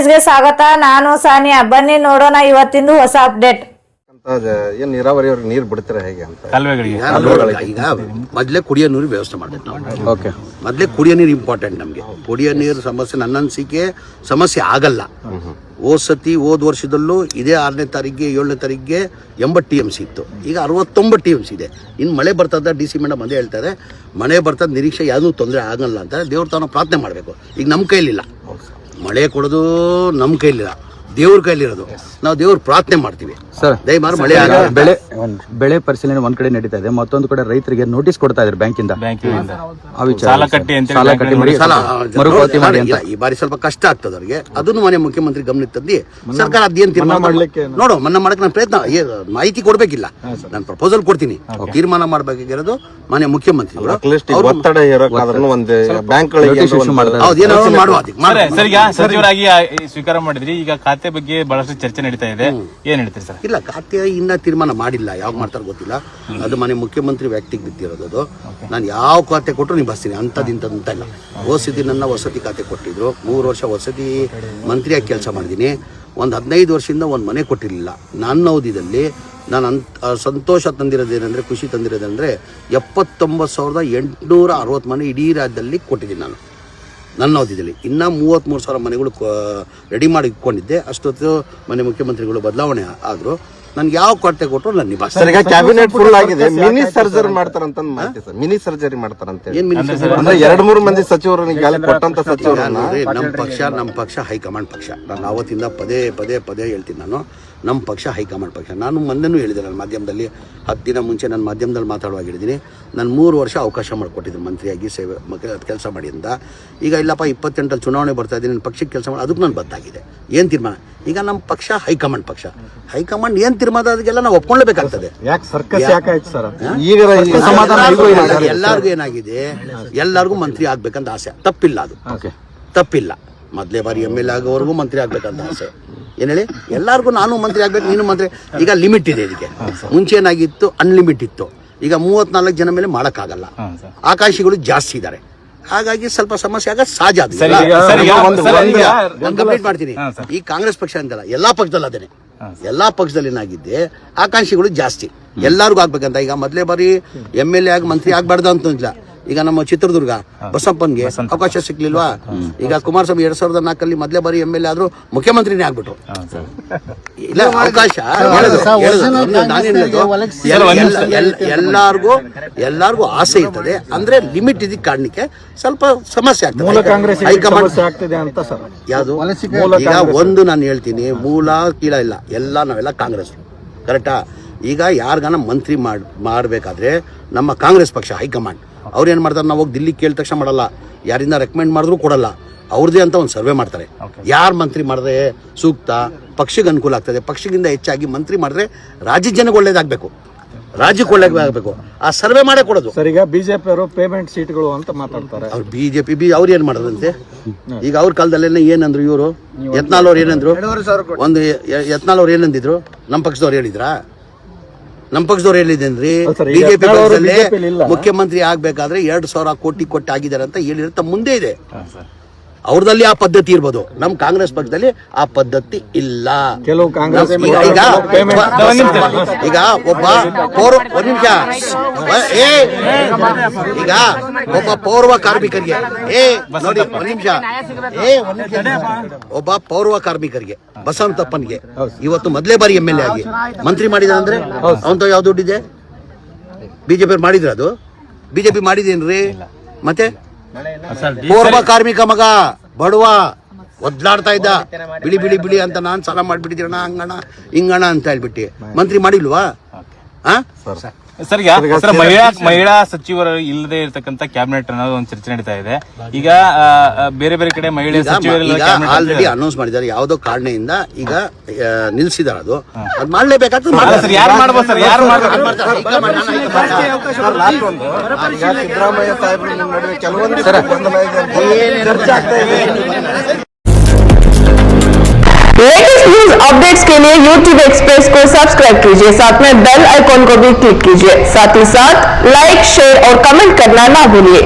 ನ್ಯೂಸ್ಗೆ ಸ್ವಾಗತ. ನಾನು ಸಾನಿಯಾ. ಬನ್ನಿ ನೋಡೋಣ ಇವತ್ತಿಂದು ಹೊಸ ಅಪ್ಡೇಟ್. ಏನ್ ನೀರಾವರಿ ಅವ್ರಿಗೆ ನೀರು ಬಿಡ್ತಾರೆ ಹೇಗೆ ಅಂತ ಈಗ ಮೊದಲೇ ಕುಡಿಯೋ ನೀರು ವ್ಯವಸ್ಥೆ ಮಾಡಬೇಕು ನಾವು. ಓಕೆ, ಮೊದಲೇ ಕುಡಿಯೋ ನೀರು ಇಂಪಾರ್ಟೆಂಟ್ ನಮಗೆ. ಕುಡಿಯೋ ನೀರು ಸಮಸ್ಯೆ ನನ್ನ ಅನಿಸಿಕೆ ಸಮಸ್ಯೆ ಆಗಲ್ಲ. ಹೋದ ವರ್ಷದಲ್ಲೂ ಇದೇ 6ನೇ ತಾರೀಕಿಗೆ 7ನೇ ತಾರೀಕಿಗೆ 80 TMC ಇತ್ತು, ಈಗ 69 TMC ಇದೆ. ಇನ್ನು ಮಳೆ ಬರ್ತದ, DC ಮೇಡಮ್ ಅದೇ ಹೇಳ್ತಾರೆ, ಮಳೆ ಬರ್ತದ, ನಿರೀಕ್ಷೆ ಯಾವುದೂ ತೊಂದರೆ ಆಗಲ್ಲ ಅಂತ. ದೇವ್ರ ತಾನು ಪ್ರಾರ್ಥನೆ ಮಾಡಬೇಕು. ಈಗ ನಮ್ಮ ಕೈಲಿಲ್ಲ, ಮಳೆ ಕೊಡೋದು ನಮ್ಮ ಕೈಲಿಲ್ಲ, ದೇವ್ರ ಕೈಲಿರೋದು. ನಾವು ದೇವ್ರ ಪ್ರಾರ್ಥನೆ ಮಾಡ್ತೀವಿ ಸರ್, ದಯಮಾಡಿ ಮಳೆ ಬೆಳೆ ಪರಿಶೀಲನೆ ಒಂದ್ ಕಡೆ ನಡೀತಾ ಇದೆ, ಮತ್ತೊಂದು ಕಡೆ ರೈತರಿಗೆ ನೋಟಿಸ್ ಕೊಡ್ತಾ ಇದ್ದಾರೆ ಬ್ಯಾಂಕಿಂದ. ಈ ಬಾರಿ ಸ್ವಲ್ಪ ಕಷ್ಟ ಆಗ್ತದೆ ಅವ್ರಿಗೆ. ಅದನ್ನು ಮನೆ ಮುಖ್ಯಮಂತ್ರಿ ಗಮನಕ್ಕೆ ತಂದು ಸರ್ಕಾರ ಅದೇನು ತೀರ್ಮಾನ ನೋಡು, ಮನ್ನಾ ಮಾಡಕ್ಕೆ ನಾನು ಪ್ರಯತ್ನ ಮಾಹಿತಿ ಕೊಡ್ಬೇಕಿಲ್ಲ, ನಾನು ಪ್ರಪೋಸಲ್ ಕೊಡ್ತೀನಿ. ತೀರ್ಮಾನ ಮಾಡ್ಬೇಕಾಗಿರೋದು ಮನೆ ಮುಖ್ಯಮಂತ್ರಿ ಸಚಿವರಾಗಿ ಸ್ವೀಕಾರ ಮಾಡಿದ್ರಿ. ಈಗ ಖಾತೆ ಬಗ್ಗೆ ಬಹಳಷ್ಟು ಚರ್ಚೆ ನಡೀತಾ ಇದೆ, ಏನ್ ಹೇಳ್ತೀರಿ ಸರ್? ಇಲ್ಲ, ಖಾತೆ ಇನ್ನ ತೀರ್ಮಾನ ಮಾಡಿಲ್ಲ, ಯಾವಾಗ ಮಾಡ್ತಾರ ಗೊತ್ತಿಲ್ಲ. ಅದು ಮನೆ ಮುಖ್ಯಮಂತ್ರಿ ವ್ಯಕ್ತಿಗೆ ಬಿದ್ದಿರೋದು ಅದು. ನಾನು ಯಾವ ಖಾತೆ ಕೊಟ್ಟರು ನಿಭಾಯಿಸ್ತೀನಿ, ಇಂಥದ್ದಿಂತ ಇಲ್ಲ. ವಸತಿ ನನ್ನ ವಸತಿ ಖಾತೆ ಕೊಟ್ಟಿದ್ರು, 3 ವರ್ಷ ವಸತಿ ಮಂತ್ರಿಯಾಗಿ ಕೆಲಸ ಮಾಡಿದ್ದೀನಿ. ಒಂದು 15 ವರ್ಷದಿಂದ ಒಂದು ಮನೆ ಕೊಟ್ಟಿರಲಿಲ್ಲ. ನನ್ನ ಅವಧಿಯಲ್ಲಿ ನಾನು ಸಂತೋಷ ತಂದಿರೋದೇನೆಂದರೆ, ಖುಷಿ ತಂದಿರೋದಂದರೆ 79,860 ಮನೆ ಇಡೀ ರಾಜ್ಯದಲ್ಲಿ ಕೊಟ್ಟಿದ್ದೀನಿ ನಾನು ನನ್ನ ಅವಧಿಯಲ್ಲಿ. ಇನ್ನೂ 33,000 ಮನೆಗಳು ರೆಡಿ ಮಾಡಿ ಇಟ್ಕೊಂಡಿದ್ದೆ. ಅಷ್ಟೊತ್ತು ಮನೆ ಮುಖ್ಯಮಂತ್ರಿಗಳು ಬದಲಾವಣೆ ಆದರು. ನನ್ಗೆ ಯಾವ ಕೊರತೆ ಕೊಟ್ಟರು ನಾನು ನಿಭಾಯಿಸ್ತೀನಿ. ಕ್ಯಾಬಿನೆಟ್ ಫುಲ್ ಆಗಿದೆ, ಮಿನಿ ಸರ್ಜರಿ ಮಾಡ್ತಾರಂತ ಮಾಹಿತಿ ಸರ್. ಮಿನಿ ಸರ್ಜರಿ ಮಾಡ್ತಾರಂತ ಏನ್ ಮಿನಿ ಸರ್ಜರಿ? 2-3 ಮಂದಿ ಸಚಿವರು ಕೊಟ್ಟಂತ ಸಚಿವರು. ನಮ್ಮ ಪಕ್ಷ ಹೈಕಮಾಂಡ್ ಪಕ್ಷ. ನಾನು ಅವತ್ತಿಂದ ಪದೇ ಹೇಳ್ತೀನಿ, ನಮ್ಮ ಪಕ್ಷ ಹೈಕಮಾಂಡ್ ಪಕ್ಷ. ನಾನು ಮೊನ್ನೆನೂ ಹೇಳಿದೆ, ನನ್ನ ಮಾಧ್ಯಮದಲ್ಲಿ 10 ದಿನ ಮುಂಚೆ ನನ್ನ ಮಾಧ್ಯಮದಲ್ಲಿ ಮಾತಾಡುವಾಗ ಹೇಳಿದ್ದೀನಿ, ನಾನು 3 ವರ್ಷ ಅವಕಾಶ ಮಾಡಿಕೊಟ್ಟಿದ್ದೆ ಮಂತ್ರಿಯಾಗಿ ಕೆಲಸ ಮಾಡಿ ಅಂತ. ಈಗ ಇಲ್ಲಪ್ಪ 28ರಲ್ಲಿ ಚುನಾವಣೆ ಬರ್ತಾ ಇದ್ದೀನಿ, ನನ್ನ ಪಕ್ಷಕ್ಕೆ ಕೆಲಸ ಮಾಡಿ, ಅದಕ್ಕೆ ನಾನು ಬದ್ದಾಗಿದೆ. ಏನು ತೀರ್ಮಾನ? ಈಗ ನಮ್ಮ ಪಕ್ಷ ಹೈಕಮಾಂಡ್ ಪಕ್ಷ. ಹೈಕಮಾಂಡ್ ಏನು ತೀರ್ಮಾನ ಅದಕ್ಕೆಲ್ಲ ನಾವು ಒಪ್ಕೊಳ್ಳೇಬೇಕಾಗ್ತದೆ. ಎಲ್ಲರಿಗೂ ಏನಾಗಿದೆ, ಎಲ್ಲರಿಗೂ ಮಂತ್ರಿ ಆಗ್ಬೇಕಂತ ಆಸೆ. ತಪ್ಪಿಲ್ಲ, ಅದು ತಪ್ಪಿಲ್ಲ. ಮೊದಲೇ ಬಾರಿ MLA ಆಗೋವರೆಗೂ ಮಂತ್ರಿ ಆಗ್ಬೇಕಂತ ಆಸೆ. ಏನು ಹೇಳಿ, ಎಲ್ಲರಿಗೂ ನಾನು ಮಂತ್ರಿ ಆಗ್ಬೇಕು, ನೀನು ಮಂತ್ರಿ. ಈಗ ಲಿಮಿಟ್ ಇದೆ ಇದಕ್ಕೆ. ಮುಂಚೆ ಏನಾಗಿತ್ತು, ಅನ್ಲಿಮಿಟ್ ಇತ್ತು. ಈಗ 34 ಜನ ಮೇಲೆ ಮಾಡೋಕ್ಕಾಗಲ್ಲ, ಆಕಾಶಿಗಳು ಜಾಸ್ತಿ ಇದ್ದಾರೆ. ಹಾಗಾಗಿ ಸ್ವಲ್ಪ ಸಮಸ್ಯೆ ಆಗ ಸಹಜ. ನಾನು ಕಂಪ್ಲೀಟ್ ಮಾಡ್ತೀನಿ. ಈ ಕಾಂಗ್ರೆಸ್ ಪಕ್ಷ ಅಂತಲ್ಲ, ಎಲ್ಲಾ ಪಕ್ಷದಲ್ಲಿ ಅದೇನೆ. ಎಲ್ಲಾ ಪಕ್ಷದಲ್ಲಿ ಏನಾಗಿದೆ, ಆಕಾಂಕ್ಷಿಗಳು ಜಾಸ್ತಿ, ಎಲ್ಲರಿಗೂ ಆಗ್ಬೇಕಂತ. ಈಗ ಮೊದಲೇ ಬಾರಿ MLA ಆಗಿ ಮಂತ್ರಿ ಆಗ್ಬಾರ್ದು ಅಂತಂದಿಲ್ಲ. ಈಗ ನಮ್ಮ ಚಿತ್ರದುರ್ಗ ಬಸಪ್ಪನ್ಗೆ ಅವಕಾಶ ಸಿಕ್ಲಿಲ್ವಾ? ಈಗ ಕುಮಾರಸ್ವಾಮಿ 2004ರಲ್ಲಿ ಮೊದಲೇ ಬಾರಿ MLA ಆದ್ರೂ ಮುಖ್ಯಮಂತ್ರಿನೇ ಆಗ್ಬಿಟ್ರು. ಇಲ್ಲ, ಅವಕಾಶ ಎಲ್ಲಾರ್ಗೂ ಆಸೆ ಇರ್ತದೆ. ಅಂದ್ರೆ ಲಿಮಿಟ್ ಇದಕ್ಕೆ ಕಾರಣಕ್ಕೆ ಸ್ವಲ್ಪ ಸಮಸ್ಯೆ ಆಗ್ತದೆ. ಯಾವುದು ಈಗ ಒಂದು ನಾನು ಹೇಳ್ತೀನಿ, ಮೂಲ ಕೀಳ ಇಲ್ಲ, ನಾವೆಲ್ಲ ಕಾಂಗ್ರೆಸ್, ಕರೆಕ್ಟಾ? ಈಗ ಯಾರಿಗಾನ ಮಂತ್ರಿ ಮಾಡಬೇಕಾದ್ರೆ ನಮ್ಮ ಕಾಂಗ್ರೆಸ್ ಪಕ್ಷ ಹೈಕಮಾಂಡ್ ಅವ್ರು ಏನು ಮಾಡ್ತಾರೆ, ನಾವು ಹೋಗಿ ದಿಲ್ಲಿ ಕೇಳಿದ ತಕ್ಷಣ ಮಾಡಲ್ಲ, ಯಾರಿಂದ ರೆಕಮೆಂಡ್ ಮಾಡಿದ್ರು ಕೊಡಲ್ಲ. ಅವ್ರದ್ದೇ ಅಂತ ಒಂದು ಸರ್ವೆ ಮಾಡ್ತಾರೆ, ಯಾರು ಮಂತ್ರಿ ಮಾಡಿದ್ರೆ ಸೂಕ್ತ, ಪಕ್ಷಕ್ಕೆ ಅನುಕೂಲ ಆಗ್ತದೆ, ಪಕ್ಷಕ್ಕಿಂತ ಹೆಚ್ಚಾಗಿ ಮಂತ್ರಿ ಮಾಡಿದ್ರೆ ರಾಜ್ಯದ ಜನಕ್ಕೆ ಒಳ್ಳೇದಾಗಬೇಕು, ರಾಜ್ಯಕ್ಕೆ ಒಳ್ಳೇದಾಗಬೇಕು, ಆ ಸರ್ವೆ ಮಾಡೇ ಕೊಡೋದು. ಸರ್, ಈಗ ಬಿಜೆಪಿ ಅವರು ಪೇಮೆಂಟ್ ಸೀಟ್ಗಳು ಅಂತ ಮಾತಾಡ್ತಾರೆ. ಅವ್ರು ಬಿಜೆಪಿ ಅವ್ರು ಏನು ಮಾಡೋದಂತೆ? ಈಗ ಅವ್ರ ಕಾಲದಲ್ಲೆಲ್ಲ ಏನಂದ್ರು ಇವರು, ಯತ್ನಾಳ್ ಅವ್ರು ಏನಂದ್ರು, ಯತ್ನಾಳ್ ಅವ್ರು ಏನಂದಿದ್ರು, ನಮ್ಮ ಪಕ್ಷದವ್ರು ಹೇಳಿದ್ರಾ? ನಮ್ಮ ಪಕ್ಷದವ್ರು ಹೇಳಿದ್ದೇನ್ರಿ, ಬಿಜೆಪಿ ಪಕ್ಷದಲ್ಲಿ ಮುಖ್ಯಮಂತ್ರಿ ಆಗ್ಬೇಕಾದ್ರೆ 2,000 ಕೋಟಿ ಕೊಟ್ಟಾಗಿದ್ದಾರೆ ಅಂತ ಹೇಳಿರುತ್ತೆ, ಮುಂದೆ ಇದೆ. ಅವ್ರದಲ್ಲಿ ಆ ಪದ್ಧತಿ ಇರ್ಬೋದು, ನಮ್ಮ ಕಾಂಗ್ರೆಸ್ ಪಕ್ಷದಲ್ಲಿ ಆ ಪದ್ಧತಿ ಇಲ್ಲ. ಕೆಲವು ಕಾಂಗ್ರೆಸ್ ಈಗ ಒಬ್ಬ ಈಗ ಒಬ್ಬ ಪೌರ್ವ ಕಾರ್ಮಿಕರಿಗೆ ನೋಡಿ, ಒಬ್ಬ ಪೌರ್ವ ಕಾರ್ಮಿಕರಿಗೆ ಬಸವಂತಪ್ಪನ್ಗೆ ಇವತ್ತು ಮೊದಲೇ ಬಾರಿ MLA ಆಗಿ ಮಂತ್ರಿ ಮಾಡಿದ ಅಂದ್ರೆ ಅವಂತ ಯಾವ ದುಡ್ಡಿದೆ? ಬಿಜೆಪಿ ಮಾಡಿದ್ರ? ಅದು ಬಿಜೆಪಿ ಮಾಡಿದೇನ್ರಿ? ಮತ್ತೆ ಪೂರ್ವ ಕಾರ್ಮಿಕ ಮಗ ಬಡವ ಒದ್ಲಾಡ್ತಾ ಇದ್ದ, ಬಿಳಿ ಅಂತ ನಾನ್ ಸಾಲ ಮಾಡ್ಬಿಟ್ಟಿದ್ದೀರಣ, ಹಂಗಣ ಹಿಂಗಣ ಅಂತ ಹೇಳ್ಬಿಟ್ಟು ಮಂತ್ರಿ ಮಾಡಿಲ್ವಾ? ಸರ್, ಮಹಿಳಾ ಸಚಿವರು ಇಲ್ಲದೆ ಇರತಕ್ಕಂತ ಕ್ಯಾಬಿನೆಟ್ ಅನ್ನೋದು ಒಂದು ಚರ್ಚೆ ನಡೀತಾ ಇದೆ. ಈಗ ಬೇರೆ ಕಡೆ ಮಹಿಳಾ ಸಚಿವರು ಆಲ್ರೆಡಿ ಅನೌನ್ಸ್ ಮಾಡಿದ್ದಾರೆ, ಯಾವುದೋ ಕಾರಣದಿಂದ ಈಗ ನಿಲ್ಸಿದಾರೆ. ಅದು ಮಾಡ್ಲೇಬೇಕಾಗ್ತದೆ. ಸಿದ್ದರಾಮಯ್ಯ ಸಾಹೇಬ್ರ ನಡುವೆ ಕೆಲವೊಂದು लेटेस्ट न्यूज अपडेट्स के लिए YouTube एक्सप्रेस को सब्सक्राइब कीजिए, साथ में बेल आइकॉन को भी क्लिक कीजिए। साथ ही साथ लाइक, शेयर और कमेंट करना ना भूलिए।